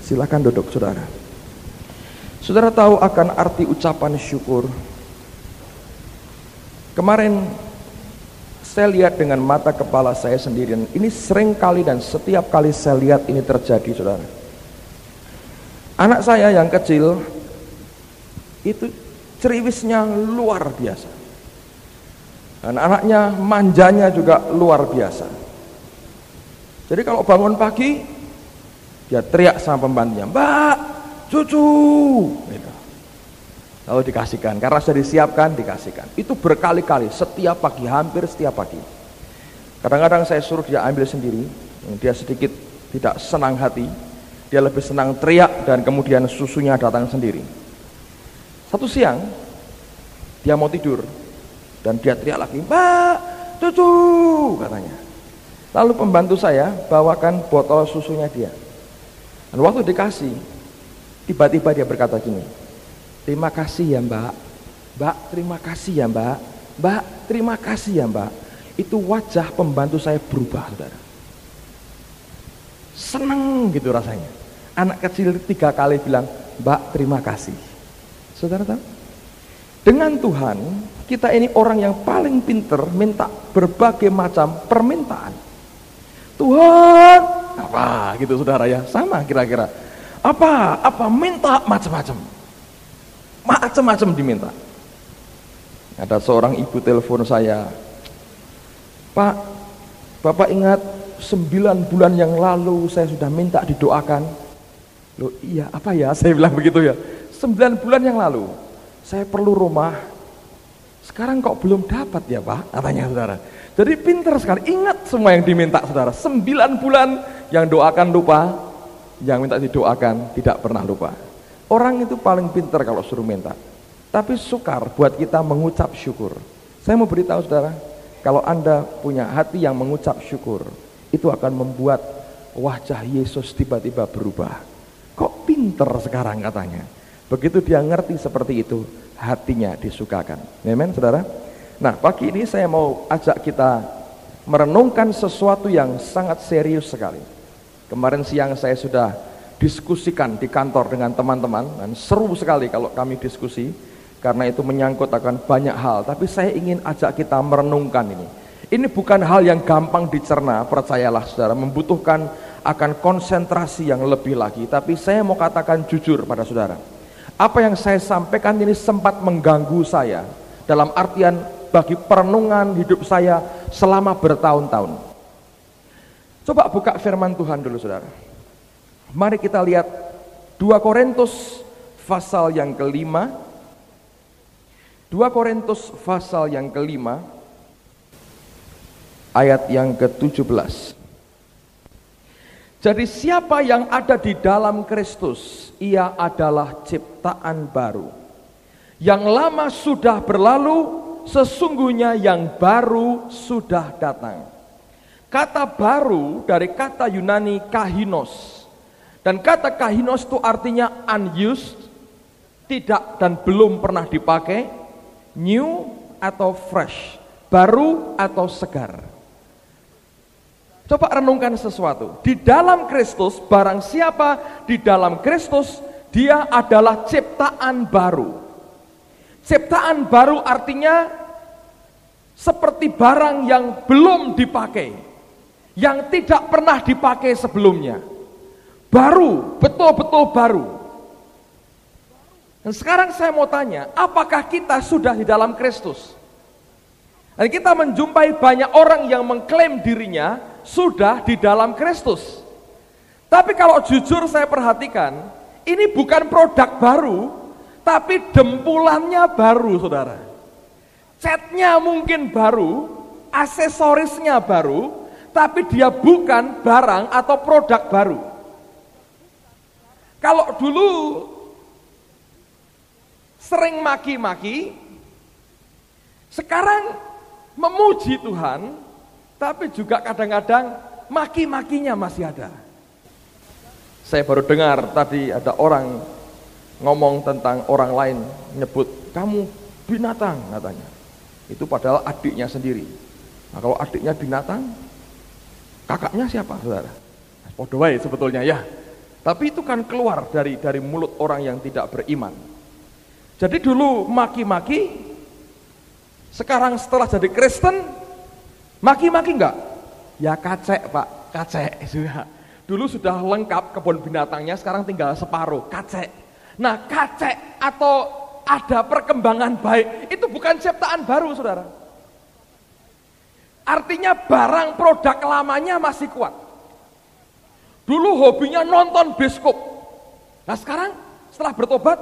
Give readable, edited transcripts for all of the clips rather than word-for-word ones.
Silakan duduk, saudara. Saudara tahu akan arti ucapan syukur? Kemarin saya lihat dengan mata kepala saya sendiri, dan ini sering kali dan setiap kali saya lihat ini terjadi, saudara. Anak saya yang kecil itu ceriwisnya luar biasa, dan anaknya manjanya juga luar biasa. Jadi kalau bangun pagi, dia teriak sama pembantunya, "Mbak, cucu," gitu. Lalu dikasihkan, karena sudah disiapkan, dikasihkan. Itu berkali-kali, setiap pagi, hampir setiap pagi. Kadang-kadang saya suruh dia ambil sendiri, dia sedikit tidak senang hati, dia lebih senang teriak, dan kemudian susunya datang sendiri. Satu siang, dia mau tidur, dan dia teriak lagi, "Mbak, cucu," katanya. Lalu pembantu saya bawakan botol susunya dia. Dan waktu dikasih, tiba-tiba dia berkata gini, "Terima kasih ya Mbak, Mbak terima kasih ya Mbak, Mbak terima kasih ya Mbak." Itu wajah pembantu saya berubah, saudara. Seneng gitu rasanya. Anak kecil 3 kali bilang, "Mbak terima kasih." Saudara tahu? Dengan Tuhan, kita ini orang yang paling pinter minta berbagai macam permintaan. Tuhan, apa gitu saudara ya, sama kira-kira. Apa minta macam-macam. Macam-macam diminta. Ada seorang ibu telepon saya, "Pak, Bapak ingat 9 bulan yang lalu saya sudah minta didoakan?" Loh iya, apa ya? Saya bilang begitu ya. 9 bulan yang lalu saya perlu rumah. Sekarang kok belum dapat ya Pak? Katanya saudara. Jadi pintar sekali, ingat semua yang diminta saudara. 9 bulan yang doakan lupa, yang minta didoakan tidak pernah lupa. Orang itu paling pintar kalau suruh minta. Tapi sukar buat kita mengucap syukur. Saya mau beritahu saudara, kalau Anda punya hati yang mengucap syukur, itu akan membuat wajah Yesus tiba-tiba berubah. Kok pintar sekarang katanya. Begitu dia ngerti seperti itu, hatinya disukakan. Amen saudara. Nah pagi ini saya mau ajak kita merenungkan sesuatu yang sangat serius sekali. Kemarin siang saya sudah diskusikan di kantor dengan teman-teman, dan seru sekali kalau kami diskusi, karena itu menyangkut akan banyak hal. Tapi saya ingin ajak kita merenungkan ini. Ini bukan hal yang gampang dicerna, percayalah saudara, membutuhkan akan konsentrasi yang lebih lagi. Tapi saya mau katakan jujur pada saudara, apa yang saya sampaikan ini sempat mengganggu saya, dalam artian bagi perenungan hidup saya selama bertahun-tahun. Coba buka firman Tuhan dulu saudara. Mari kita lihat 2 Korintus pasal yang ke-5. 2 Korintus pasal yang ke-5 ayat yang ke-17. Jadi siapa yang ada di dalam Kristus, ia adalah ciptaan baru. Yang lama sudah berlalu, sesungguhnya yang baru sudah datang. Kata baru dari kata Yunani kahinos. Dan kata kahinos itu artinya unused, tidak dan belum pernah dipakai, new atau fresh, baru atau segar. Coba renungkan sesuatu. Di dalam Kristus, barang siapa di dalam Kristus, dia adalah ciptaan baru. Ciptaan baru artinya seperti barang yang belum dipakai, yang tidak pernah dipakai sebelumnya. Baru, betul-betul baru. Dan sekarang saya mau tanya, apakah kita sudah di dalam Kristus? Dan kita menjumpai banyak orang yang mengklaim dirinya sudah di dalam Kristus. Tapi kalau jujur saya perhatikan, ini bukan produk baru, tapi dempulannya baru saudara. Catnya mungkin baru, aksesorisnya baru, tapi dia bukan barang atau produk baru. Kalau dulu sering maki-maki, sekarang memuji Tuhan, tapi juga kadang-kadang maki-makinya masih ada. Saya baru dengar tadi ada orang ngomong tentang orang lain, nyebut, "Kamu binatang," katanya. Itu padahal adiknya sendiri. Nah kalau adiknya binatang, kakaknya siapa saudara? Podo wae sebetulnya ya. Tapi itu kan keluar dari mulut orang yang tidak beriman. Jadi dulu maki-maki, sekarang setelah jadi Kristen, maki-maki enggak? Ya kacek Pak, kacek. Dulu sudah lengkap kebun binatangnya, sekarang tinggal separuh, kacek. Nah kacek atau ada perkembangan baik, itu bukan ciptaan baru saudara. Artinya barang produk lamanya masih kuat. Dulu hobinya nonton bioskop. Nah sekarang setelah bertobat,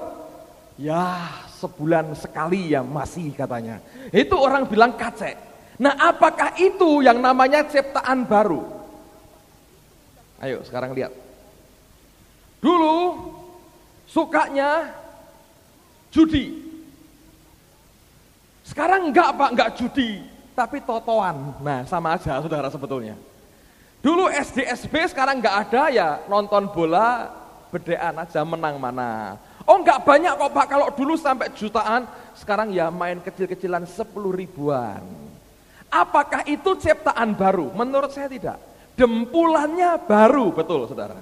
ya sebulan sekali ya masih katanya. Itu orang bilang kacek. Nah apakah itu yang namanya ciptaan baru? Ayo sekarang lihat. Dulu sukanya judi. Sekarang enggak Pak, enggak judi, tapi totoan. Nah sama aja saudara sebetulnya. Dulu SD SB, sekarang enggak ada ya nonton bola, bedean aja menang mana. Oh enggak banyak kok Pak, kalau dulu sampai jutaan, sekarang ya main kecil-kecilan 10 ribuan. Apakah itu ciptaan baru? Menurut saya tidak. Dempulannya baru, betul saudara.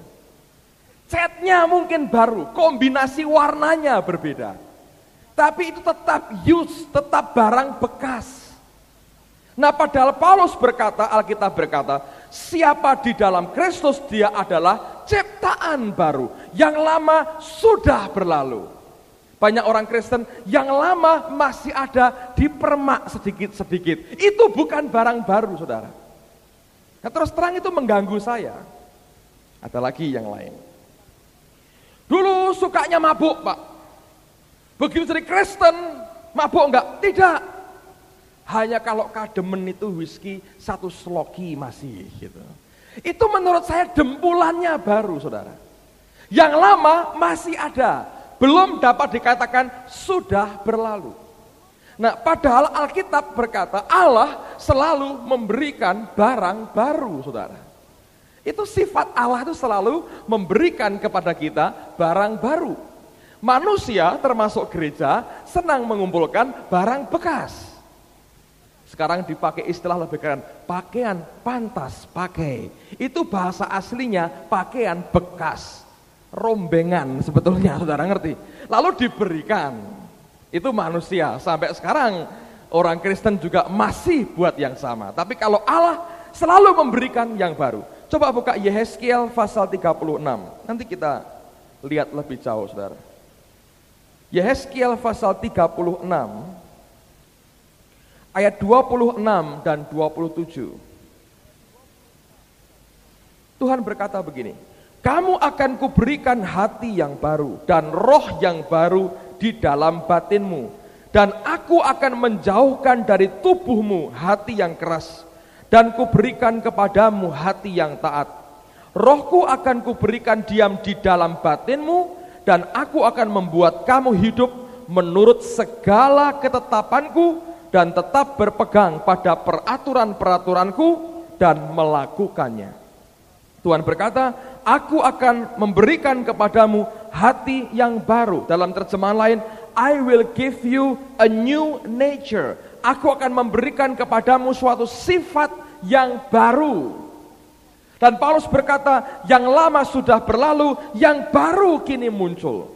Catnya mungkin baru, kombinasi warnanya berbeda. Tapi itu tetap tetap barang bekas. Nah padahal Paulus berkata, Alkitab berkata, siapa di dalam Kristus dia adalah ciptaan baru. Yang lama sudah berlalu. Banyak orang Kristen yang lama masih ada dipermak sedikit-sedikit. Itu bukan barang baru saudara. Nah, terus terang itu mengganggu saya. Ada lagi yang lain. Dulu sukanya mabuk Pak. Begitu jadi Kristen, mabuk enggak? Tidak. Hanya kalau kademen itu whisky 1 sloki masih gitu. Itu menurut saya dempulannya baru saudara. Yang lama masih ada, belum dapat dikatakan sudah berlalu. Nah padahal Alkitab berkata Allah selalu memberikan barang baru saudara. Itu sifat Allah itu selalu memberikan kepada kita barang baru. Manusia termasuk gereja senang mengumpulkan barang bekas. Sekarang dipakai istilah lebih keren, pakaian pantas pakai. Itu bahasa aslinya pakaian bekas, rombengan sebetulnya saudara ngerti. Lalu diberikan, itu manusia. Sampai sekarang orang Kristen juga masih buat yang sama. Tapi kalau Allah selalu memberikan yang baru. Coba buka Yehezkiel pasal 36, nanti kita lihat lebih jauh saudara. Yehezkiel pasal 36, ayat 26 dan 27. Tuhan berkata begini, kamu akan kuberikan hati yang baru dan roh yang baru di dalam batinmu. Dan aku akan menjauhkan dari tubuhmu hati yang keras dan kuberikan kepadamu hati yang taat. Rohku akan kuberikan diam di dalam batinmu dan aku akan membuat kamu hidup menurut segala ketetapanku dan tetap berpegang pada peraturan-peraturanku dan melakukannya. Tuhan berkata, aku akan memberikan kepadamu hati yang baru. Dalam terjemahan lain, I will give you a new nature. Aku akan memberikan kepadamu suatu sifat yang baru. Dan Paulus berkata, yang lama sudah berlalu, yang baru kini muncul.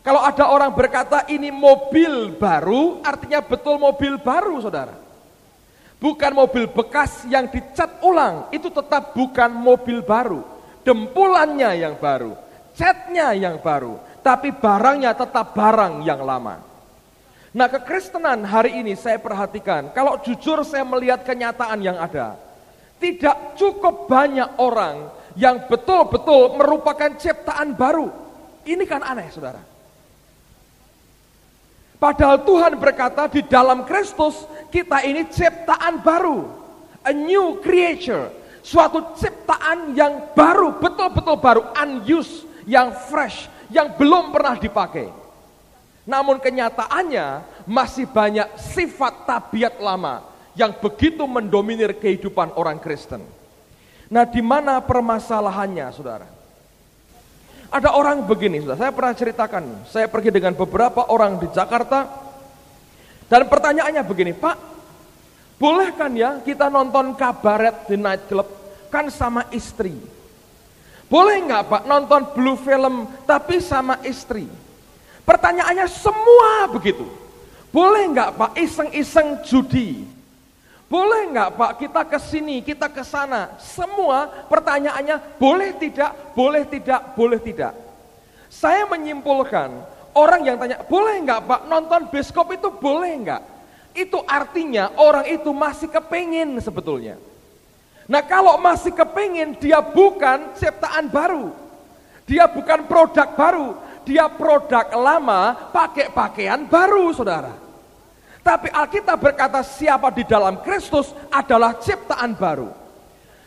Kalau ada orang berkata ini mobil baru, artinya betul mobil baru saudara. Bukan mobil bekas yang dicat ulang, itu tetap bukan mobil baru. Dempulannya yang baru, catnya yang baru, tapi barangnya tetap barang yang lama. Nah kekristenan hari ini saya perhatikan, kalau jujur saya melihat kenyataan yang ada. Tidak cukup banyak orang yang betul-betul merupakan ciptaan baru. Ini kan aneh saudara. Padahal Tuhan berkata di dalam Kristus kita ini ciptaan baru. A new creature. Suatu ciptaan yang baru, betul-betul baru. Unused, yang fresh, yang belum pernah dipakai. Namun kenyataannya masih banyak sifat tabiat lama yang begitu mendominir kehidupan orang Kristen. Nah di mana permasalahannya saudara? Ada orang begini, saya pernah ceritakan, saya pergi dengan beberapa orang di Jakarta, dan pertanyaannya begini, Pak, boleh kan ya kita nonton kabaret di nightclub, kan sama istri. Boleh nggak Pak nonton blue film tapi sama istri? Pertanyaannya semua begitu. Boleh nggak Pak iseng-iseng judi? Boleh nggak Pak kita ke sini, kita ke sana? Semua pertanyaannya boleh tidak, boleh tidak, boleh tidak. Saya menyimpulkan, orang yang tanya, boleh nggak Pak nonton bioskop itu boleh nggak? Itu artinya orang itu masih kepingin sebetulnya. Nah kalau masih kepingin, dia bukan ciptaan baru. Dia bukan produk baru. Dia produk lama pakai pakaian baru, saudara. Tapi Alkitab berkata siapa di dalam Kristus adalah ciptaan baru.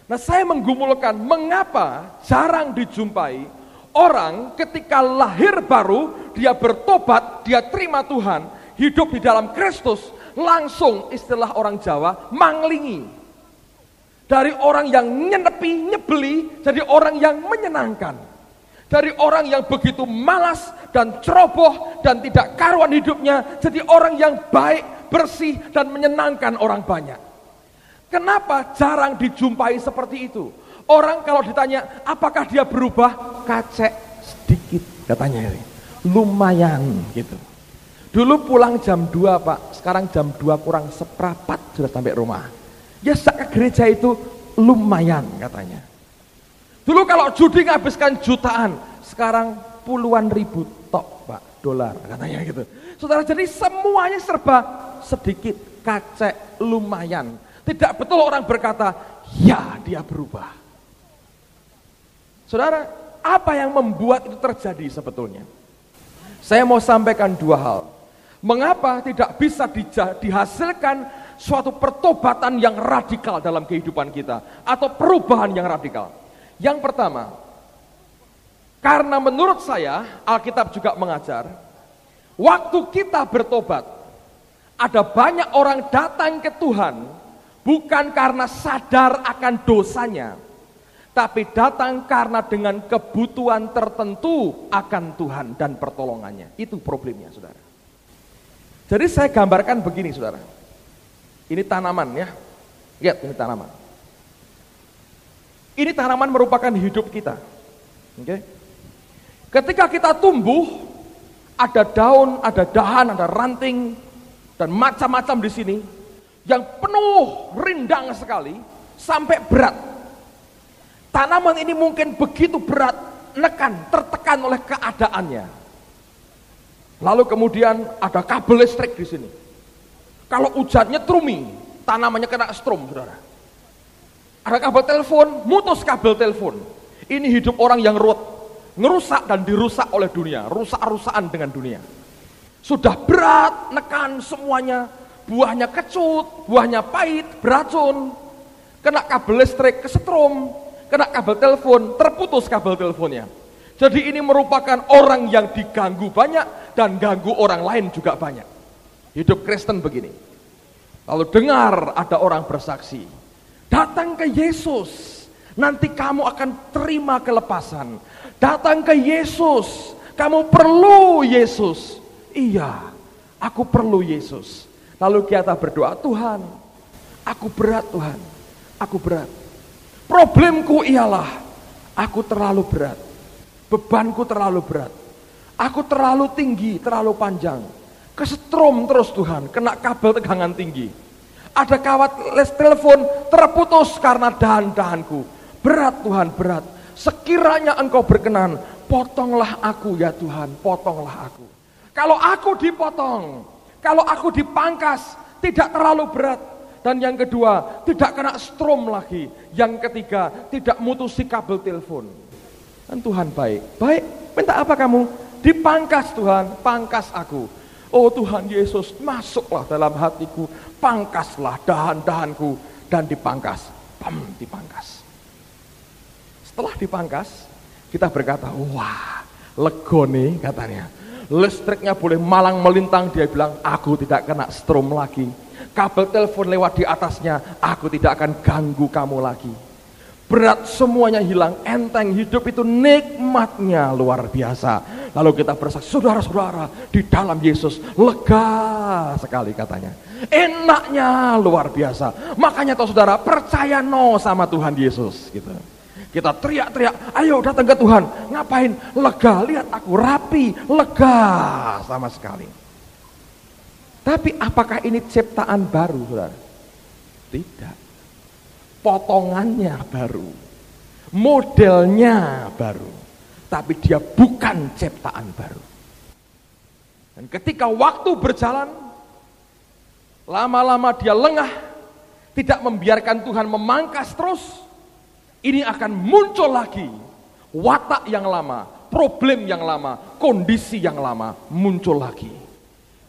Nah saya menggumulkan mengapa jarang dijumpai orang ketika lahir baru, dia bertobat, dia terima Tuhan, hidup di dalam Kristus, langsung istilah orang Jawa, manglingi. Dari orang yang nyenepi, nyebeli, jadi orang yang menyenangkan. Dari orang yang begitu malas dan ceroboh dan tidak karuan hidupnya, jadi orang yang baik, bersih dan menyenangkan orang banyak. Kenapa jarang dijumpai seperti itu? Orang kalau ditanya, apakah dia berubah? Kacek sedikit katanya ini. Lumayan gitu. Dulu pulang jam 2 Pak, sekarang jam 2 kurang seperempat sudah sampai rumah. Ya ke gereja itu lumayan katanya. Dulu kalau judi nghabiskan jutaan, sekarang puluhan ribu tok Pak, dolar katanya gitu. Saudara, jadi semuanya serba sedikit, kacek, lumayan. Tidak betul orang berkata, ya dia berubah. Saudara, apa yang membuat itu terjadi sebetulnya? Saya mau sampaikan dua hal. Mengapa tidak bisa dihasilkan suatu pertobatan yang radikal dalam kehidupan kita, atau perubahan yang radikal? Yang pertama, karena menurut saya, Alkitab juga mengajar, waktu kita bertobat, ada banyak orang datang ke Tuhan, bukan karena sadar akan dosanya, tapi datang karena dengan kebutuhan tertentu akan Tuhan dan pertolongannya. Itu problemnya, saudara. Jadi saya gambarkan begini, saudara. Ini tanaman ya. Lihat ini tanaman. Ini tanaman merupakan hidup kita. Oke. Ketika kita tumbuh, ada daun, ada dahan, ada ranting dan macam-macam di sini yang penuh rindang sekali sampai berat. Tanaman ini mungkin begitu berat, tertekan oleh keadaannya. Lalu kemudian ada kabel listrik di sini. Kalau hujannya trumi, tanamannya kena strom, saudara. Ada kabel telepon, mutus kabel telepon. Ini hidup orang yang ngerusak dan dirusak oleh dunia, rusak-rusakan dengan dunia. Sudah berat, nekan semuanya, buahnya kecut, buahnya pahit, beracun. Kena kabel listrik, kesetrum, kena kabel telepon, terputus kabel teleponnya. Jadi ini merupakan orang yang diganggu banyak dan ganggu orang lain juga banyak. Hidup Kristen begini. Lalu dengar ada orang bersaksi, datang ke Yesus, nanti kamu akan terima kelepasan. Datang ke Yesus, kamu perlu Yesus. Iya, aku perlu Yesus. Lalu kita berdoa, Tuhan, aku berat Tuhan, aku berat. Problemku ialah, aku terlalu berat. Bebanku terlalu berat. Aku terlalu tinggi, terlalu panjang. Kesetrum terus Tuhan, kena kabel tegangan tinggi. Ada kawat telepon terputus karena dahan-dahanku. Berat Tuhan, berat. Sekiranya Engkau berkenan, potonglah aku ya Tuhan, potonglah aku. Kalau aku dipotong, kalau aku dipangkas, tidak terlalu berat. Dan yang kedua, tidak kena strom lagi. Yang ketiga, tidak mutusi kabel telepon. Dan Tuhan baik. Baik, minta apa kamu? Dipangkas Tuhan, pangkas aku. Oh Tuhan Yesus, masuklah dalam hatiku, pangkaslah dahan-dahanku, dan dipangkas. Dipangkas. Setelah dipangkas, kita berkata, wah, legone katanya. Listriknya boleh malang melintang, dia bilang, aku tidak kena strom lagi. Kabel telepon lewat di atasnya, aku tidak akan ganggu kamu lagi. Berat semuanya hilang, enteng, hidup itu nikmatnya luar biasa. Lalu kita bersaksi, saudara-saudara, di dalam Yesus lega sekali katanya. Enaknya luar biasa. Makanya toh saudara, percaya sama Tuhan Yesus gitu. Kita teriak-teriak, ayo datang ke Tuhan. Ngapain? Lega, lihat aku rapi, lega sama sekali. Tapi apakah ini ciptaan baru, saudara? Tidak. Potongannya baru. Modelnya baru. Tapi dia bukan ciptaan baru. Dan ketika waktu berjalan, lama-lama dia lengah, tidak membiarkan Tuhan memangkas terus. Ini akan muncul lagi watak yang lama, problem yang lama, kondisi yang lama muncul lagi.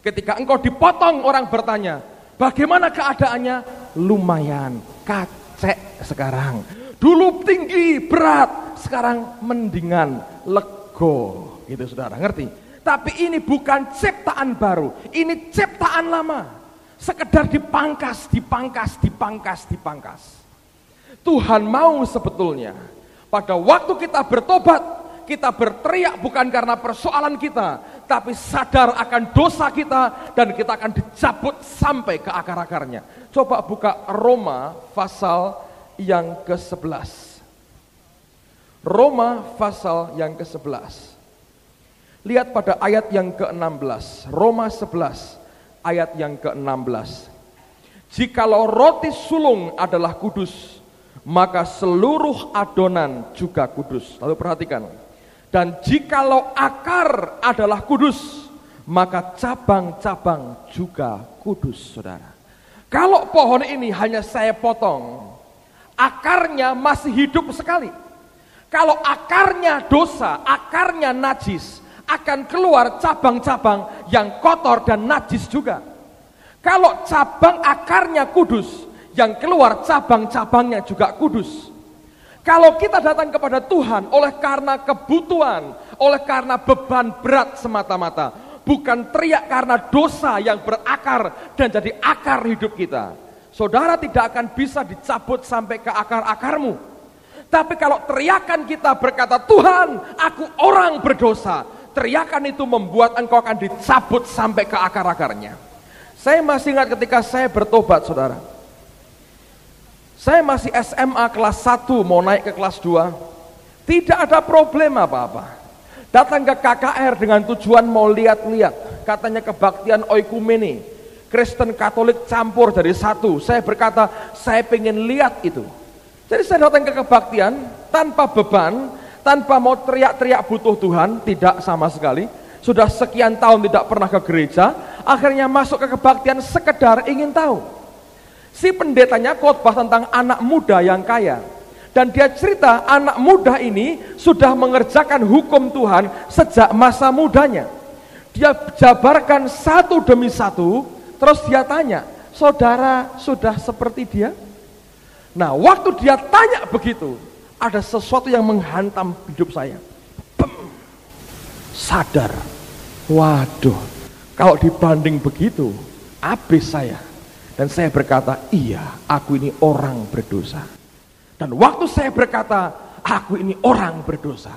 Ketika engkau dipotong, orang bertanya, bagaimana keadaannya? Lumayan, kacek sekarang. Dulu tinggi, berat, sekarang mendingan, lego. Gitu saudara, ngerti? Tapi ini bukan ciptaan baru, ini ciptaan lama. Sekedar dipangkas. Tuhan mau sebetulnya pada waktu kita bertobat, kita berteriak bukan karena persoalan kita, tapi sadar akan dosa kita dan kita akan dicabut sampai ke akar-akarnya. Coba buka Roma pasal yang ke-11. Roma pasal yang ke-11. Lihat pada ayat yang ke-16. Roma 11 ayat yang ke-16. Jikalau roti sulung adalah kudus, maka seluruh adonan juga kudus. Lalu perhatikan. Dan jikalau akar adalah kudus, maka cabang-cabang juga kudus, saudara. Kalau pohon ini hanya saya potong, akarnya masih hidup sekali. Kalau akarnya dosa, akarnya najis, akan keluar cabang-cabang yang kotor dan najis juga. Kalau cabang akarnya kudus, yang keluar cabang-cabangnya juga kudus. Kalau kita datang kepada Tuhan oleh karena kebutuhan, oleh karena beban berat semata-mata, bukan teriak karena dosa yang berakar dan jadi akar hidup kita, saudara tidak akan bisa dicabut sampai ke akar-akarmu. Tapi kalau teriakan kita berkata, Tuhan, aku orang berdosa, teriakan itu membuat engkau akan dicabut sampai ke akar-akarnya. Saya masih ingat ketika saya bertobat, saudara. Saya masih SMA kelas 1 mau naik ke kelas 2. Tidak ada problem apa-apa. Datang ke KKR dengan tujuan mau lihat-lihat. Katanya kebaktian oikumene, Kristen Katolik campur dari satu. Saya berkata, saya pengen lihat itu. Jadi saya datang ke kebaktian tanpa beban, tanpa mau teriak-teriak butuh Tuhan, tidak sama sekali. Sudah sekian tahun tidak pernah ke gereja, akhirnya masuk ke kebaktian sekedar ingin tahu. Si pendetanya khotbah tentang anak muda yang kaya. Dan dia cerita anak muda ini sudah mengerjakan hukum Tuhan sejak masa mudanya. Dia jabarkan satu demi satu, terus dia tanya, saudara sudah seperti dia? Nah, waktu dia tanya begitu, ada sesuatu yang menghantam hidup saya. Sadar, waduh, kalau dibanding begitu, habis saya. Dan saya berkata, iya, aku ini orang berdosa. Dan waktu saya berkata, aku ini orang berdosa,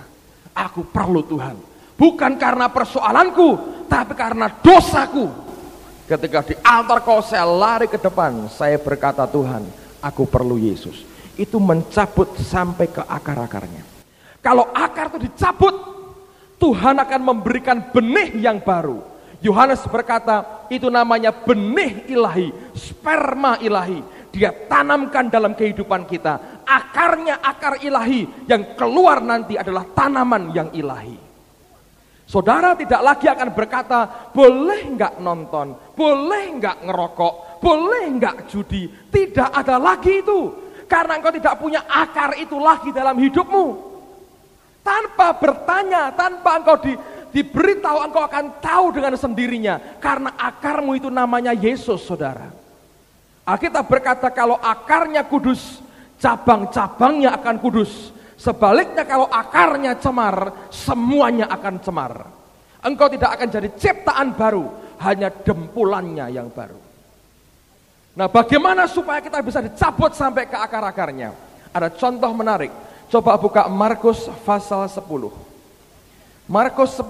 aku perlu Tuhan. Bukan karena persoalanku, tapi karena dosaku. Ketika di altar kau saya lari ke depan, saya berkata, Tuhan, aku perlu Yesus. Itu mencabut sampai ke akar-akarnya. Kalau akar itu dicabut, Tuhan akan memberikan benih yang baru. Yohanes berkata, itu namanya benih ilahi, sperma ilahi. Dia tanamkan dalam kehidupan kita. Akarnya akar ilahi, yang keluar nanti adalah tanaman yang ilahi. Saudara tidak lagi akan berkata, boleh enggak nonton, boleh enggak ngerokok, boleh enggak judi. Tidak ada lagi itu. Karena engkau tidak punya akar itu lagi dalam hidupmu. Tanpa bertanya, tanpa engkau diberitahu, engkau akan tahu dengan sendirinya. Karena akarmu itu namanya Yesus, saudara. Alkitab berkata kalau akarnya kudus, cabang-cabangnya akan kudus. Sebaliknya kalau akarnya cemar, semuanya akan cemar. Engkau tidak akan jadi ciptaan baru, hanya dempulannya yang baru. Nah, bagaimana supaya kita bisa dicabut sampai ke akar-akarnya? Ada contoh menarik. Coba buka Markus pasal 10. Markus 10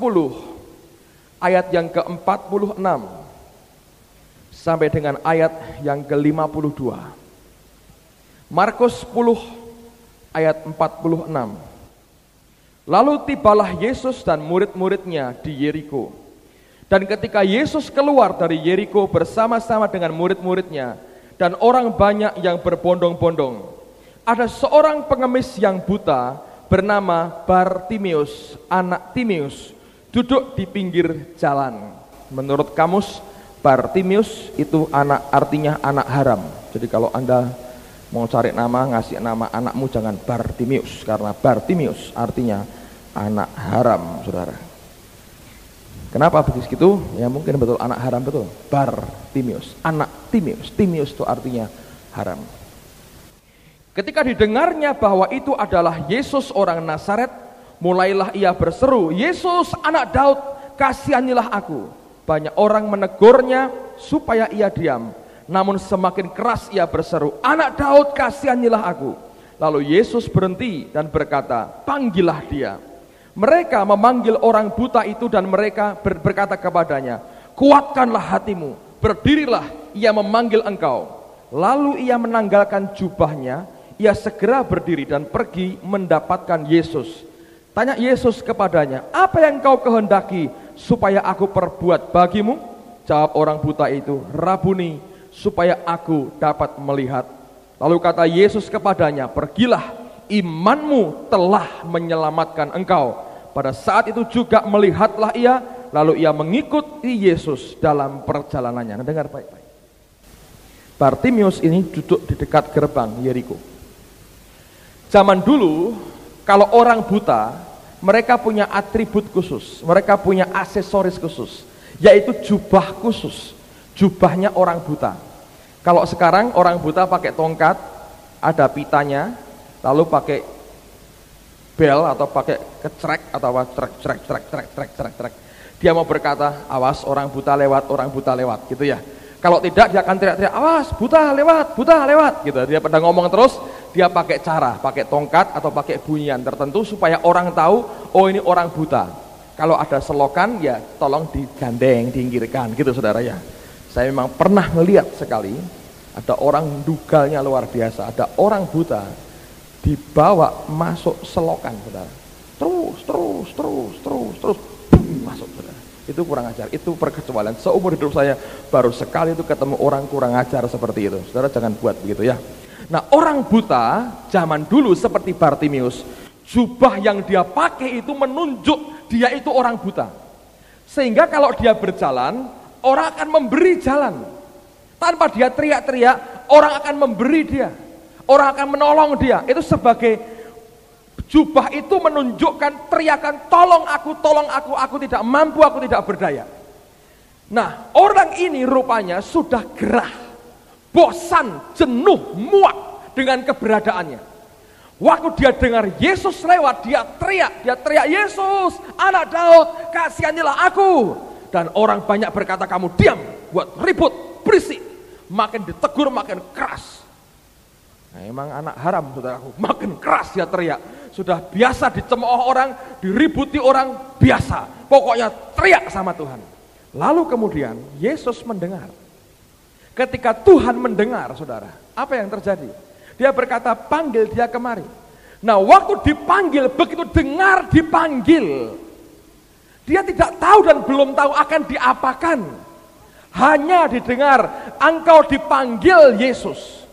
ayat yang ke-46 sampai dengan ayat yang ke-52. Markus 10 ayat 46. Lalu tibalah Yesus dan murid-muridnya di Yeriko. Dan ketika Yesus keluar dari Yeriko bersama-sama dengan murid-muridnya dan orang banyak yang berbondong-bondong, ada seorang pengemis yang buta bernama Bartimeus, anak Timeus, duduk di pinggir jalan. Menurut kamus, Bartimeus itu artinya anak haram. Jadi kalau Anda mau cari nama, ngasih nama anakmu jangan Bartimeus, karena Bartimeus artinya anak haram, saudara. Kenapa begitu? Ya mungkin betul anak haram, betul. Bartimeus, anak Timeus. Timeus itu artinya haram. Ketika didengarnya bahwa itu adalah Yesus orang Nazaret, mulailah ia berseru, Yesus anak Daud, kasihanilah aku. Banyak orang menegurnya supaya ia diam. Namun semakin keras ia berseru, anak Daud, kasihanilah aku. Lalu Yesus berhenti dan berkata, panggillah dia. Mereka memanggil orang buta itu dan mereka berkata kepadanya, kuatkanlah hatimu, berdirilah, ia memanggil engkau. Lalu ia menanggalkan jubahnya, ia segera berdiri dan pergi mendapatkan Yesus. Tanya Yesus kepadanya, apa yang kau kehendaki supaya aku perbuat bagimu? Jawab orang buta itu, Rabuni, supaya aku dapat melihat. Lalu kata Yesus kepadanya, pergilah, imanmu telah menyelamatkan engkau. Pada saat itu juga melihatlah ia, lalu ia mengikuti Yesus dalam perjalanannya. Nah, dengar baik-baik. Bartimeus ini duduk di dekat gerbang Yeriko. Zaman dulu, kalau orang buta, mereka punya atribut khusus, mereka punya aksesoris khusus, yaitu jubah khusus, jubahnya orang buta. Kalau sekarang orang buta pakai tongkat, ada pitanya, lalu pakai bel atau pakai kecrek atau trek. Dia mau berkata, awas orang buta lewat, gitu ya. Kalau tidak dia akan teriak-teriak, awas buta lewat, gitu. Dia pada ngomong terus, dia pakai tongkat atau pakai bunyian tertentu supaya orang tahu, oh ini orang buta. Kalau ada selokan ya tolong digandeng, diinggirkan, gitu saudara ya. Saya memang pernah melihat sekali, ada orang dugalnya luar biasa, ada orang buta dibawa masuk selokan, saudara. Terus, masuk, saudara. Itu kurang ajar, itu perkecualian. Seumur hidup saya baru sekali itu ketemu orang kurang ajar seperti itu. Saudara jangan buat begitu ya. Nah, orang buta zaman dulu seperti Bartimeus, jubah yang dia pakai itu menunjuk dia itu orang buta. Sehingga kalau dia berjalan, orang akan memberi jalan. Tanpa dia teriak-teriak, orang akan memberi dia. Orang akan menolong dia. Itu sebagai jubah itu menunjukkan teriakan tolong aku tidak mampu, aku tidak berdaya. Nah, orang ini rupanya sudah gerah, bosan, jenuh, muak dengan keberadaannya. Waktu dia dengar Yesus lewat, dia teriak, Yesus, anak Daud, kasihanilah aku. Dan orang banyak berkata, kamu diam, buat ribut, berisik. Makin ditegur, makin keras. Nah, emang anak haram, saudaraku, makin keras dia teriak. Sudah biasa dicemooh orang, diributi orang, biasa. Pokoknya teriak sama Tuhan. Lalu kemudian Yesus mendengar. Ketika Tuhan mendengar, saudara, apa yang terjadi? Dia berkata, panggil dia kemari. Nah, waktu dipanggil, begitu dengar dipanggil, dia tidak tahu dan belum tahu akan diapakan. Hanya didengar, engkau dipanggil Yesus.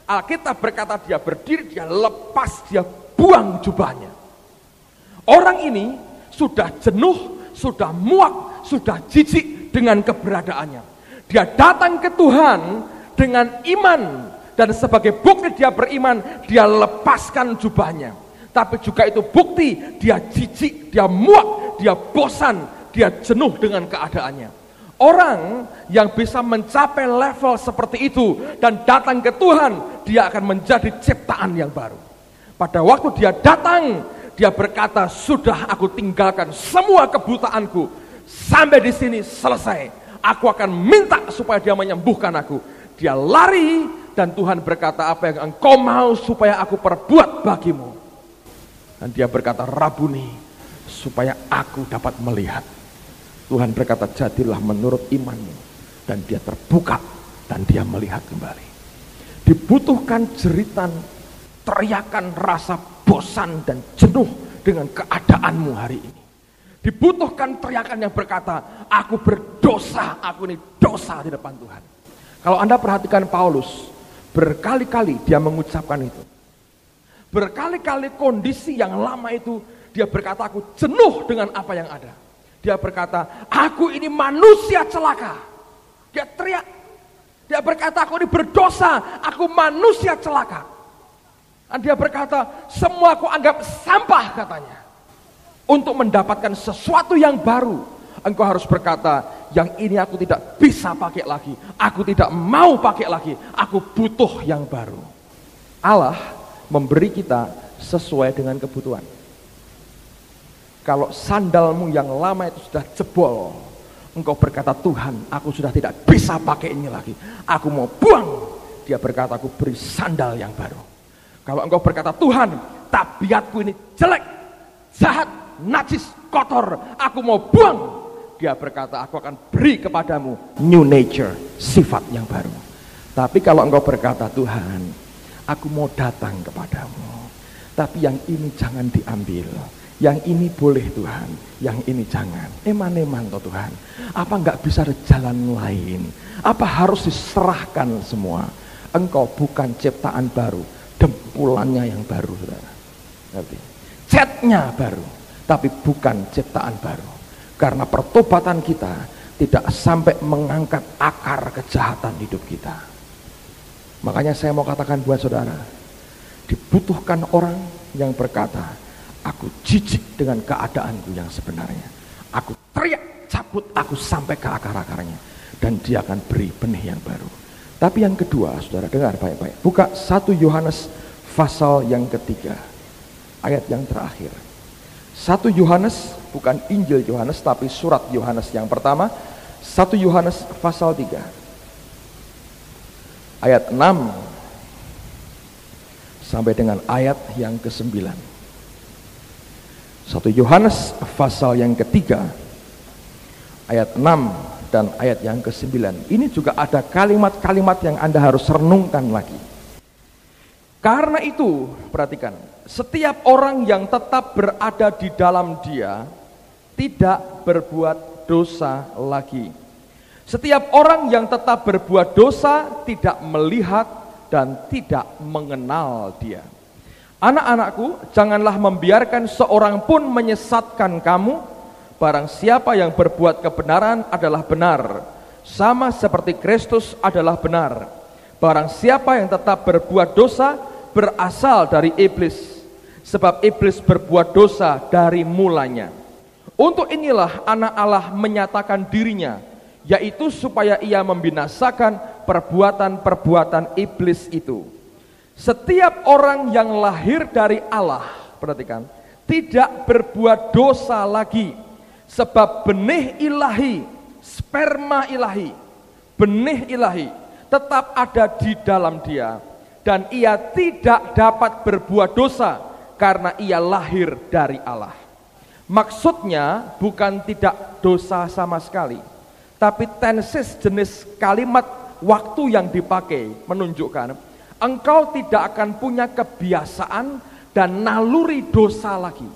Alkitab berkata dia berdiri, dia lepas, dia buang jubahnya. Orang ini sudah jenuh, sudah muak, sudah jijik dengan keberadaannya. Dia datang ke Tuhan dengan iman, dan sebagai bukti dia beriman, dia lepaskan jubahnya. Tapi juga itu bukti dia jijik, dia muak, dia bosan, dia jenuh dengan keadaannya. Orang yang bisa mencapai level seperti itu dan datang ke Tuhan, dia akan menjadi ciptaan yang baru. Pada waktu dia datang, dia berkata, sudah aku tinggalkan semua kebutaanku, sampai di sini selesai. Aku akan minta supaya dia menyembuhkan aku. Dia lari dan Tuhan berkata, apa yang engkau mau supaya aku perbuat bagimu? Dan dia berkata, Rabuni, supaya aku dapat melihat. Tuhan berkata, jadilah menurut imanmu. Dan dia terbuka dan dia melihat kembali. Dibutuhkan jeritan, teriakan, rasa bosan dan jenuh dengan keadaanmu hari ini. Dibutuhkan teriakan yang berkata, aku berdosa, aku ini dosa di depan Tuhan. Kalau Anda perhatikan Paulus, berkali-kali dia mengucapkan itu. Berkali-kali kondisi yang lama itu, dia berkata, aku jenuh dengan apa yang ada. Dia berkata, aku ini manusia celaka. Dia teriak. Dia berkata, aku ini berdosa, aku manusia celaka. Dan dia berkata, semua aku anggap sampah katanya. Untuk mendapatkan sesuatu yang baru, engkau harus berkata, yang ini aku tidak bisa pakai lagi. Aku tidak mau pakai lagi. Aku butuh yang baru. Allah memberi kita sesuai dengan kebutuhan. Kalau sandalmu yang lama itu sudah jebol, engkau berkata, Tuhan, aku sudah tidak bisa pakai ini lagi. Aku mau buang. Dia berkata, aku beri sandal yang baru. Kalau engkau berkata, Tuhan, tabiatku ini jelek, jahat, najis, kotor, aku mau buang. Dia berkata, aku akan beri kepadamu new nature, sifat yang baru. Tapi kalau engkau berkata, Tuhan, aku mau datang kepadamu, tapi yang ini jangan diambil, yang ini boleh Tuhan, yang ini jangan. Eman-eman toh Tuhan, apa enggak bisa ada jalan lain? Apa harus diserahkan semua? Engkau bukan ciptaan baru, dempulannya yang baru, saudara. Ngerti? Catnya baru, tapi bukan ciptaan baru. Karena pertobatan kita tidak sampai mengangkat akar kejahatan hidup kita. Makanya saya mau katakan buat saudara, dibutuhkan orang yang berkata, aku jijik dengan keadaanku yang sebenarnya. Aku teriak, cabut, aku sampai ke akar-akarnya. Dan dia akan beri benih yang baru. Tapi yang kedua, saudara dengar baik-baik. Buka 1 Yohanes pasal yang ketiga, ayat yang terakhir. 1 Yohanes, bukan Injil Yohanes, tapi surat Yohanes yang pertama. 1 Yohanes pasal 3, ayat 6 sampai dengan ayat yang ke-9. 1 Yohanes pasal yang ketiga, ayat 6 dan ayat yang ke-9. Ini juga ada kalimat-kalimat yang Anda harus renungkan lagi. Karena itu, perhatikan, setiap orang yang tetap berada di dalam Dia tidak berbuat dosa lagi. Setiap orang yang tetap berbuat dosa tidak melihat dan tidak mengenal Dia. Anak-anakku, janganlah membiarkan seorang pun menyesatkan kamu. Barang siapa yang berbuat kebenaran adalah benar, sama seperti Kristus adalah benar. Barang siapa yang tetap berbuat dosa berasal dari iblis, sebab iblis berbuat dosa dari mulanya. Untuk inilah anak Allah menyatakan dirinya, yaitu supaya ia membinasakan perbuatan-perbuatan iblis itu. Setiap orang yang lahir dari Allah, perhatikan, tidak berbuat dosa lagi, sebab benih ilahi, sperma ilahi, benih ilahi tetap ada di dalam dia, dan ia tidak dapat berbuat dosa karena ia lahir dari Allah. Maksudnya bukan tidak dosa sama sekali, tapi tenses, jenis kalimat waktu yang dipakai menunjukkan engkau tidak akan punya kebiasaan dan naluri dosa lagi.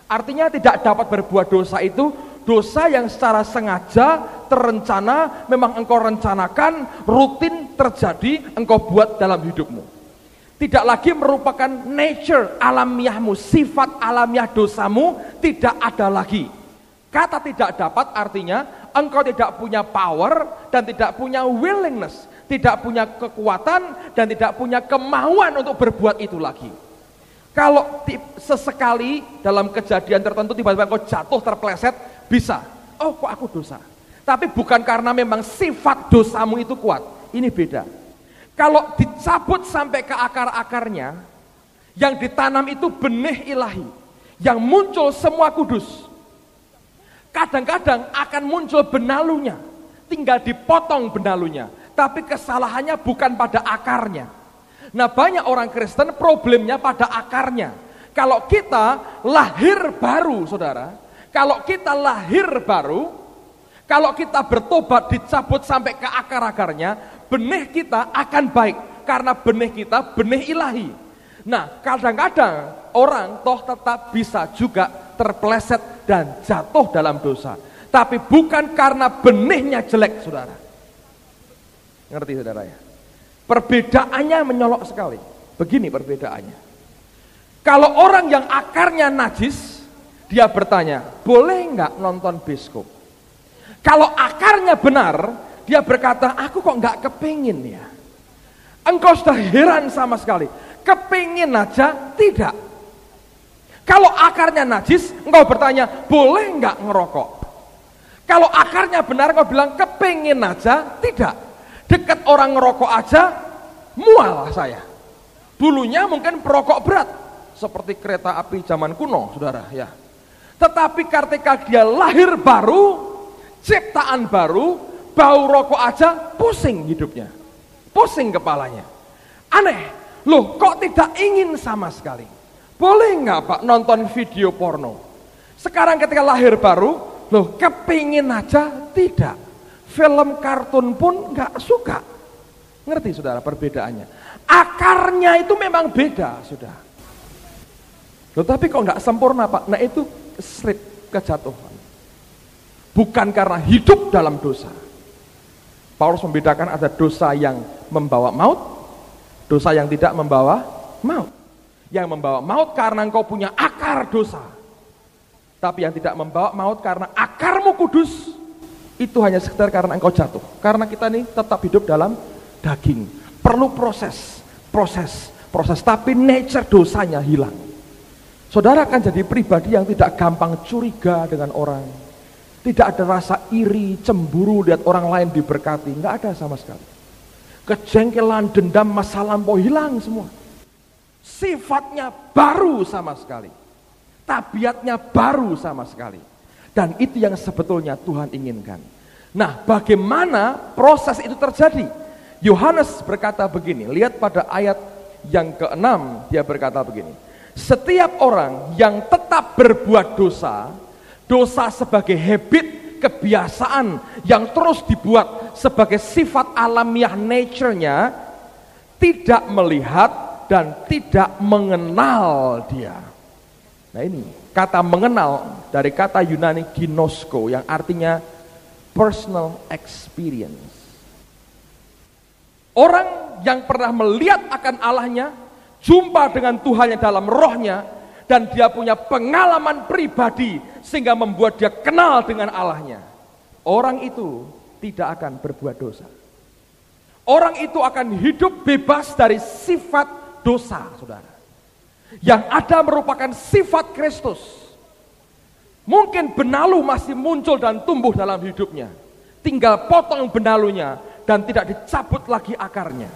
Artinya tidak dapat berbuat dosa itu dosa yang secara sengaja, terencana, memang engkau rencanakan, rutin terjadi, engkau buat dalam hidupmu. Tidak lagi merupakan nature alamiahmu, sifat alamiah dosamu tidak ada lagi. Kata tidak dapat artinya engkau tidak punya power dan tidak punya willingness, tidak punya kekuatan dan tidak punya kemauan untuk berbuat itu lagi. Kalau sesekali dalam kejadian tertentu tiba-tiba engkau jatuh terpleset, bisa. Oh, kok aku dosa. Tapi bukan karena memang sifat dosamu itu kuat. Ini beda. Kalau dicabut sampai ke akar-akarnya, yang ditanam itu benih ilahi, yang muncul semua kudus. Kadang-kadang akan muncul benalunya, tinggal dipotong benalunya. Tapi kesalahannya bukan pada akarnya. Nah, banyak orang Kristen problemnya pada akarnya. Kalau kita lahir baru, saudara, kalau kita lahir baru, kalau kita bertobat dicabut sampai ke akar-akarnya, benih kita akan baik. Karena benih kita benih ilahi. Nah, kadang-kadang orang toh tetap bisa juga terpeleset dan jatuh dalam dosa. Tapi bukan karena benihnya jelek, saudara. Ngerti saudara ya? Perbedaannya menyolok sekali. Begini perbedaannya. Kalau orang yang akarnya najis, dia bertanya, boleh nggak nonton bioskop? Kalau akarnya benar, dia berkata, aku kok nggak kepingin ya. Engkau sudah heran sama sekali. Kepingin aja tidak. Kalau akarnya najis, engkau bertanya, boleh nggak ngerokok? Kalau akarnya benar, engkau bilang kepingin aja tidak. Dekat orang ngerokok aja, mual saya. Dulunya mungkin perokok berat, seperti kereta api zaman kuno, saudara ya. Tetapi ketika dia lahir baru, ciptaan baru, bau rokok aja pusing hidupnya, pusing kepalanya. Aneh, loh kok tidak ingin sama sekali? Boleh nggak Pak nonton video porno? Sekarang ketika lahir baru, loh kepingin aja tidak. Film kartun pun nggak suka. Ngerti saudara perbedaannya? Akarnya itu memang beda, sudah. Loh tapi kok nggak sempurna Pak? Nah itu slip, kejatuhan. Bukan karena hidup dalam dosa. Paulus membedakan ada dosa yang membawa maut, dosa yang tidak membawa maut. Yang membawa maut karena engkau punya akar dosa. Tapi yang tidak membawa maut karena akarmu kudus, itu hanya sekedar karena engkau jatuh. Karena kita ini tetap hidup dalam daging. Perlu proses. Tapi nature dosanya hilang. Saudara akan jadi pribadi yang tidak gampang curiga dengan orang. Tidak ada rasa iri, cemburu lihat orang lain diberkati. Nggak ada sama sekali. Kejengkelan, dendam, masa lampau hilang semua. Sifatnya baru sama sekali. Tabiatnya baru sama sekali. Dan itu yang sebetulnya Tuhan inginkan. Nah, bagaimana proses itu terjadi? Yohanes berkata begini, lihat pada ayat yang ke-6, dia berkata begini. Setiap orang yang tetap berbuat dosa, dosa sebagai habit, kebiasaan yang terus dibuat sebagai sifat alamiah nature-nya, tidak melihat dan tidak mengenal dia. Nah ini, kata mengenal dari kata Yunani ginosko yang artinya personal experience. Orang yang pernah melihat akan Allahnya, jumpa dengan Tuhannya dalam rohnya, dan dia punya pengalaman pribadi sehingga membuat dia kenal dengan Allahnya. Orang itu tidak akan berbuat dosa. Orang itu akan hidup bebas dari sifat dosa, saudara. Yang ada merupakan sifat Kristus. Mungkin benalu masih muncul dan tumbuh dalam hidupnya. Tinggal potong benalunya dan tidak dicabut lagi akarnya.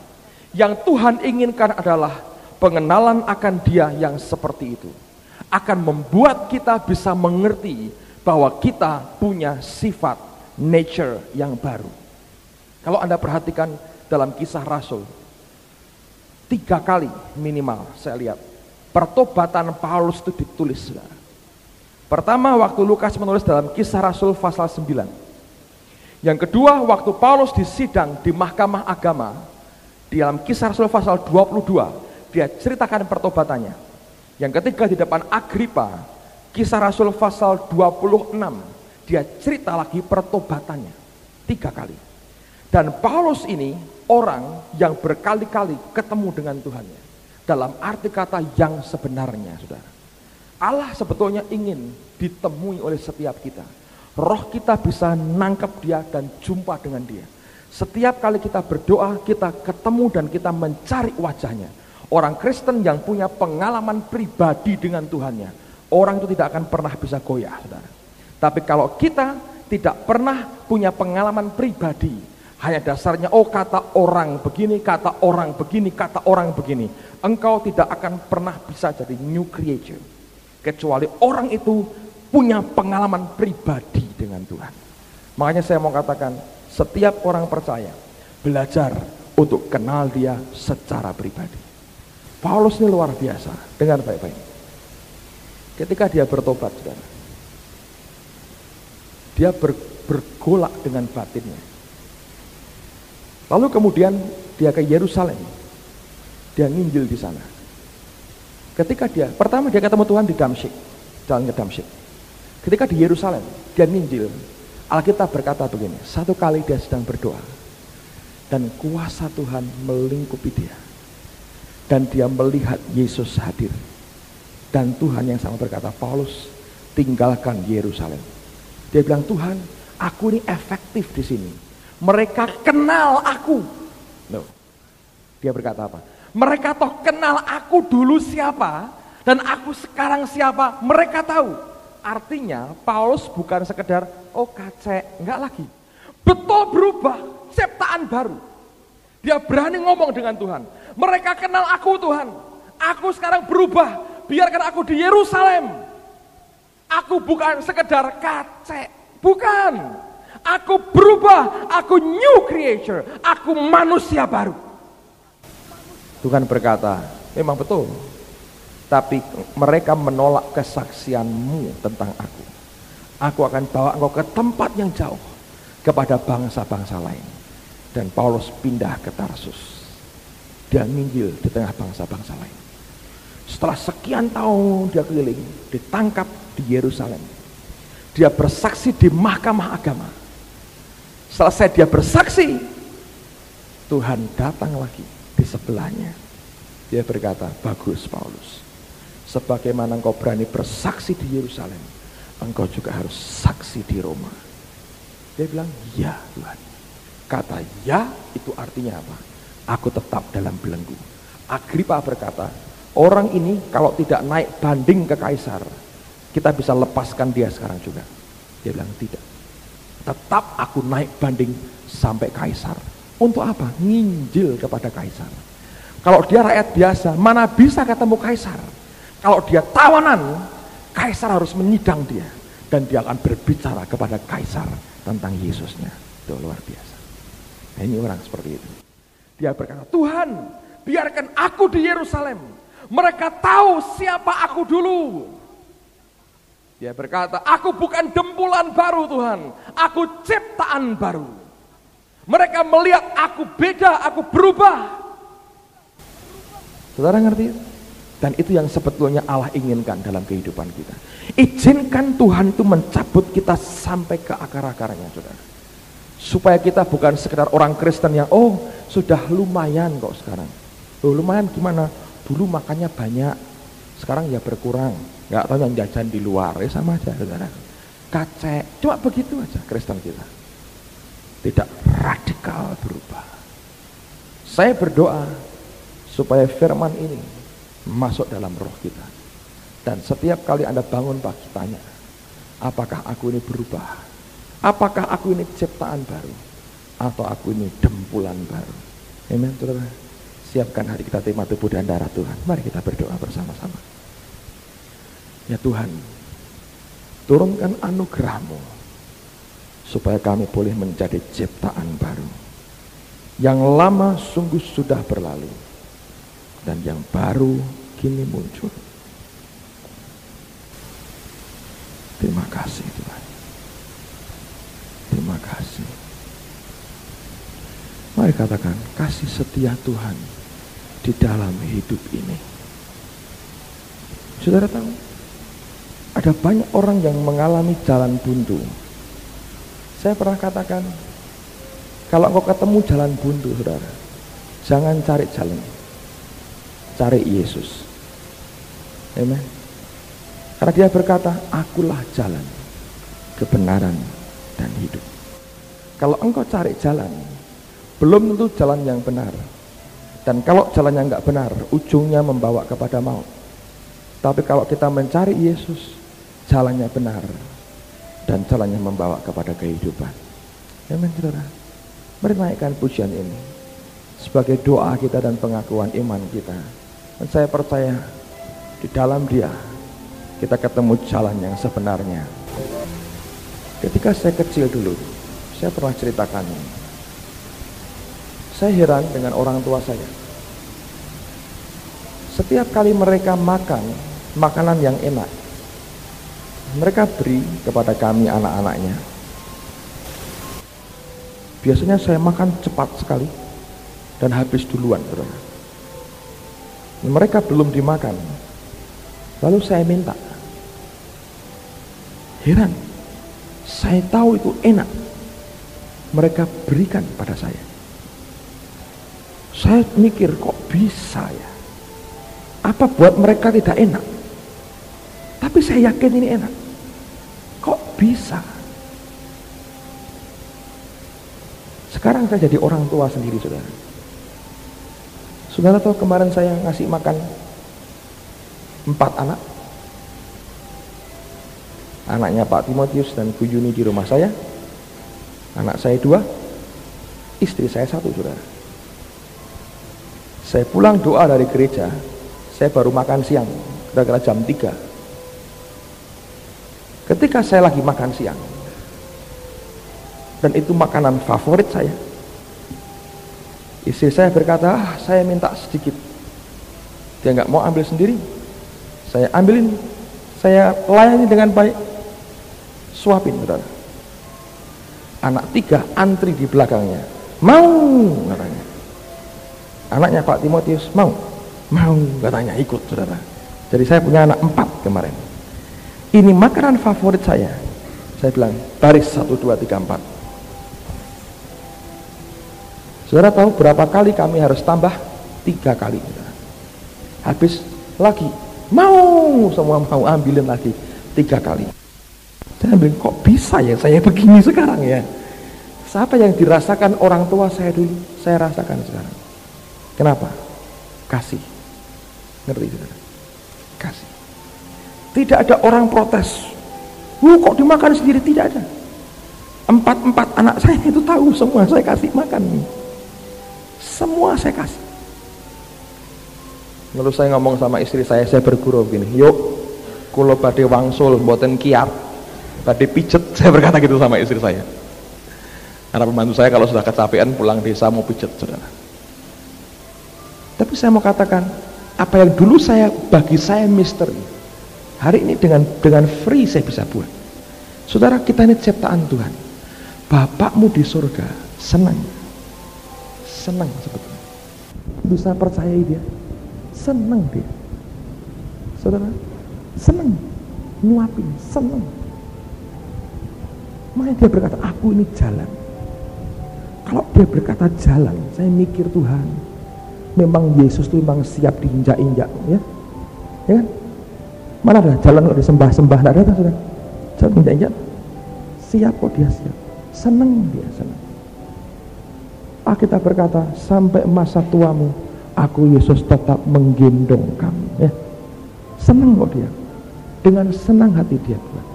Yang Tuhan inginkan adalah pengenalan akan Dia yang seperti itu. Akan membuat kita bisa mengerti bahwa kita punya sifat nature yang baru. Kalau Anda perhatikan dalam Kisah Rasul, 3 kali minimal saya lihat pertobatan Paulus itu ditulis. Pertama waktu Lukas menulis dalam Kisah Rasul pasal 9. Yang kedua waktu Paulus disidang di mahkamah agama, di dalam Kisah Rasul pasal 22 dia ceritakan pertobatannya. Yang ketiga di depan Agripa, Kisah Rasul pasal 26 dia cerita lagi pertobatannya 3 kali. Dan Paulus ini orang yang berkali-kali ketemu dengan Tuhannya. Dalam arti kata yang sebenarnya, saudara. Allah sebetulnya ingin ditemui oleh setiap kita. Roh kita bisa nangkep dia dan jumpa dengan dia. Setiap kali kita berdoa, kita ketemu dan kita mencari wajahnya. Orang Kristen yang punya pengalaman pribadi dengan Tuhannya, orang itu tidak akan pernah bisa goyah, saudara. Tapi kalau kita tidak pernah punya pengalaman pribadi, hanya dasarnya kata orang begini, kata orang begini, kata orang begini, engkau tidak akan pernah bisa jadi new creature kecuali orang itu punya pengalaman pribadi dengan Tuhan. Makanya saya mau katakan, setiap orang percaya belajar untuk kenal Dia secara pribadi. Paulus ini luar biasa, dengar baik-baik. Ketika dia bertobat, saudara, dia bergolak dengan batinnya. Lalu kemudian dia ke Yerusalem, dia nginjil di sana. Ketika pertama dia ketemu Tuhan di Damsyik, jalan ke Damsyik. Ketika di Yerusalem, dia ninjil. Alkitab berkata begini, satu kali dia sedang berdoa, dan kuasa Tuhan melingkupi dia. Dan dia melihat Yesus hadir. Dan Tuhan yang sama berkata, Paulus, tinggalkan Yerusalem. Dia bilang, Tuhan, aku ini efektif di sini. Mereka kenal aku. No. Dia berkata apa? Mereka toh kenal aku dulu siapa, dan aku sekarang siapa, mereka tahu. Artinya Paulus bukan sekedar kacek, enggak lagi. Betul berubah, ciptaan baru. Dia berani ngomong dengan Tuhan. Mereka kenal aku Tuhan. Aku sekarang berubah, biarkan aku di Yerusalem. Aku bukan sekedar kacek, bukan. Aku berubah, aku new creature, aku manusia baru. Tuhan berkata, memang betul, tapi mereka menolak kesaksianmu tentang aku. Aku akan bawa engkau ke tempat yang jauh, kepada bangsa-bangsa lain. Dan Paulus pindah ke Tarsus. Dia nginjil di tengah bangsa-bangsa lain. Setelah sekian tahun dia keliling, ditangkap di Yerusalem. Dia bersaksi di mahkamah agama. Selesai dia bersaksi, Tuhan datang lagi di sebelahnya. Dia berkata, bagus Paulus, sebagaimana engkau berani bersaksi di Yerusalem, engkau juga harus saksi di Roma. Dia bilang, ya Tuhan. Kata ya itu artinya apa? Aku tetap dalam belenggu. Agripa berkata, orang ini kalau tidak naik banding ke kaisar, kita bisa lepaskan dia sekarang juga. Dia bilang tidak, tetap aku naik banding sampai kaisar. Untuk apa? Nginjil kepada kaisar. Kalau dia rakyat biasa, mana bisa ketemu kaisar? Kalau dia tawanan, kaisar harus menyidang dia, dan dia akan berbicara kepada kaisar tentang Yesusnya. Itu luar biasa. Nah, ini orang seperti itu. Dia berkata, Tuhan, biarkan aku di Yerusalem. Mereka tahu siapa aku dulu. Dia berkata, aku bukan dempulan baru Tuhan, aku ciptaan baru. Mereka melihat aku beda, aku berubah. Saudara ngerti? Dan itu yang sebetulnya Allah inginkan dalam kehidupan kita. Izinkan Tuhan itu mencabut kita sampai ke akar-akarnya, saudara. Supaya kita bukan sekedar orang Kristen yang sudah lumayan kok sekarang. Lumayan gimana? Dulu makannya banyak, sekarang ya berkurang. Nggak tahu yang jajan di luar, ya sama aja, saudara. Kacek, cuma begitu aja Kristen kita. Tidak radikal berubah. Saya berdoa supaya firman ini masuk dalam roh kita. Dan setiap kali Anda bangun pagi tanya, apakah aku ini berubah? Apakah aku ini ciptaan baru? Atau aku ini dempulan baru? Amen, saudara. Siapkan hati kita terima tubuh dan darah Tuhan. Mari kita berdoa bersama-sama. Ya Tuhan, turunkan anugerah-Mu supaya kami boleh menjadi ciptaan baru. Yang lama sungguh sudah berlalu, dan yang baru kini muncul. Terima kasih Tuhan. Terima kasih. Mari katakan, kasih setia Tuhan di dalam hidup ini. Saudara tahu, ada banyak orang yang mengalami jalan buntu. Saya pernah katakan, kalau engkau ketemu jalan buntu, saudara, jangan cari jalan, cari Yesus. Amen. Karena dia berkata, akulah jalan, kebenaran, dan hidup. Kalau engkau cari jalan, belum tentu jalan yang benar. Dan kalau jalan yang enggak benar, ujungnya membawa kepada maut. Tapi kalau kita mencari Yesus, jalannya benar, dan jalannya membawa kepada kehidupan. Amin, saudara. Mari naikkan pujian ini sebagai doa kita dan pengakuan iman kita. Dan saya percaya di dalam Dia kita ketemu jalan yang sebenarnya. Ketika saya kecil dulu, saya pernah ceritakan, saya heran dengan orang tua saya. Setiap kali mereka makan makanan yang enak, mereka beri kepada kami anak-anaknya. Biasanya saya makan cepat sekali dan habis duluan. Mereka belum dimakan, Lalu saya minta. Heran, saya tahu itu enak. Mereka berikan pada saya. Saya mikir, kok bisa ya? Apa buat mereka tidak enak? Tapi saya yakin ini enak. Kok bisa? Sekarang saya jadi orang tua sendiri, saudara. Saudara tahu kemarin saya ngasih makan 4 anak. Anaknya Pak Timotius dan Bu Yuni di rumah saya. Anak saya 2, istri saya 1, saudara. Saya pulang doa dari gereja, saya baru makan siang, kira-kira jam 3. Ketika saya lagi makan siang, dan itu makanan favorit saya, istri saya berkata, saya minta sedikit. Dia nggak mau ambil sendiri, saya ambilin, saya layani dengan baik, suapin, saudara. Anak 3 antri di belakangnya, mau katanya. Anaknya Pak Timotius mau katanya ikut, saudara. Jadi saya punya anak 4 kemarin. Ini makanan favorit saya. Saya bilang baris 1, 2, 3, 4. Saudara tahu berapa kali kami harus tambah? 3 kali, saudara. Habis lagi mau, semua mau ambilin lagi 3 kali. Saya bilang, kok bisa ya saya begini sekarang ya? Siapa yang dirasakan orang tua saya dulu, saya rasakan sekarang. Kenapa? Kasih. Ngerti, saudara? Kasih. Tidak ada orang protes. Kok dimakan sendiri? Tidak ada. 4 anak saya itu tahu semua saya kasih makan. Semua saya kasih. Lalu saya ngomong sama istri saya bergurau begini, yuk kula badhe wangsul mboten kiat, badhe pijet. Saya berkata gitu sama istri saya. Karena pembantu saya kalau sudah kecapean pulang desa mau pijet, saudara. Tapi saya mau katakan, apa yang dulu bagi saya misteri, hari ini dengan free saya bisa buat. Saudara, kita ini ciptaan Tuhan. Bapakmu di surga senang sebetulnya. Bisa percayai dia, senang dia. Saudara, senang nyuapin, senang. Makanya dia berkata, aku ini jalan. Kalau dia berkata jalan, saya mikir Tuhan, memang Yesus itu memang siap diinjak-injak, ya kan? Mana ada jalan kok disembah-sembah, tidak ada, saudara. Jalan diinjak-injak, siap kok dia siap, senang dia, senang. Kita berkata, sampai masa tuamu, aku Yesus tetap menggendong kamu, ya. Senang kok dia, dengan senang hati dia buat.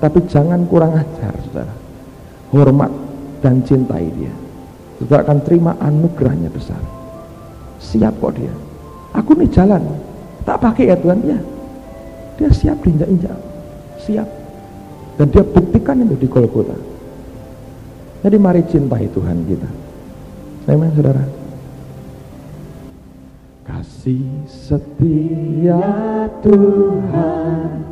Tapi jangan kurang ajar, saudara. Hormat dan cintai dia, saudara akan terima anugerahnya besar. Siap kok dia. Aku nih jalan, tak pakai ya Tuhan, ya. Dia siap diinjak-injak, siap. Dan dia buktikan itu di Golgota. Jadi mari cintai Tuhan kita. Amin, saudara. Kasih setia Tuhan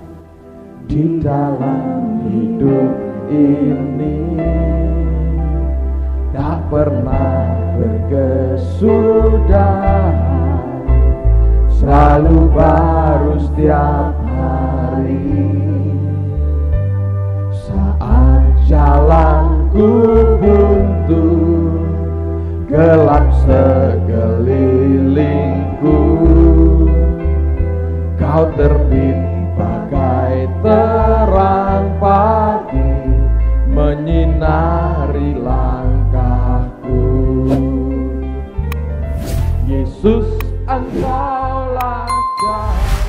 di dalam hidup ini tak pernah berkesudahan, selalu baru setiap hari. Saat jalanku buntu, gelap sekelilingku, kau terbit bagai terang pagi, menyinari langkahku. Yesus, Engkaulah jalan.